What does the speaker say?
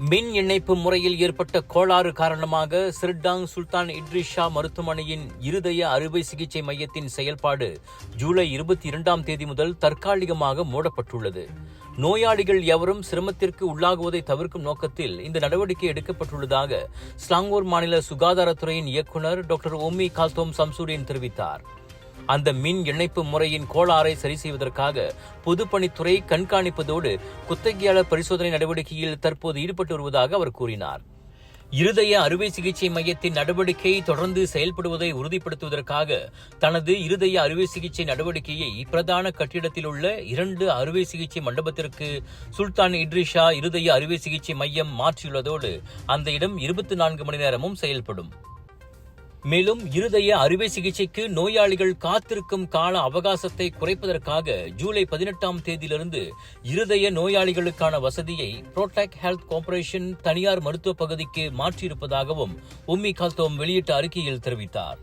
மின் இணைப்பு முறையில் ஏற்பட்ட கோளாறு காரணமாக சிர்டாங் சுல்தான் இட்ரிஸ் ஷா மருத்துவமனையின் இருதய அறுவை சிகிச்சை மையத்தின் செயல்பாடு ஜூலை 22ஆம் தேதி முதல் தற்காலிகமாக மூடப்பட்டுள்ளது. நோயாளிகள் எவரும் சிரமத்திற்கு உள்ளாகுவதை தவிர்க்கும் நோக்கத்தில் இந்த நடவடிக்கை எடுக்கப்பட்டுள்ளதாக ஸ்லாங்கூர் மாநில சுகாதாரத்துறையின் இயக்குநர் டாக்டர் உம்மி கால்தோம் சம்சுடீன் தெரிவித்தார். அந்த மின் இணைப்பு முறையின் கோளாறை சரி செய்வதற்காக பொதுப்பணித்துறை கண்காணிப்பதோடு குத்தகையாளர் பரிசோதனை நடவடிக்கையில் தற்போது ஈடுபட்டு வருவதாக அவர் கூறினார். இருதய அறுவை சிகிச்சை மையத்தின் நடவடிக்கை தொடர்ந்து செயல்படுவதை உறுதிப்படுத்துவதற்காக தனது இருதய அறுவை சிகிச்சை நடவடிக்கையை பிரதான கட்டிடத்தில் உள்ள 2 அறுவை சிகிச்சை மண்டபத்திற்கு சுல்தான் இட்ரிஸ் ஷா இருதய அறுவை சிகிச்சை மையம் மாற்றியுள்ளதோடு அந்த இடம் 24 மணி நேரமும் செயல்படும். மேலும் இருதய அறுவை சிகிச்சைக்கு நோயாளிகள் காத்திருக்கும் கால அவகாசத்தை குறைப்பதற்காக ஜூலை 18ஆம் தேதியிலிருந்து இருதய நோயாளிகளுக்கான வசதியை புரோடெக் ஹெல்த் கார்ப்பரேஷன் தனியார் மருத்துவ பகுதிக்கு மாற்றியிருப்பதாகவும் உம்மி கால்தோம் வெளியிட்ட அறிக்கையில் தெரிவித்தார்.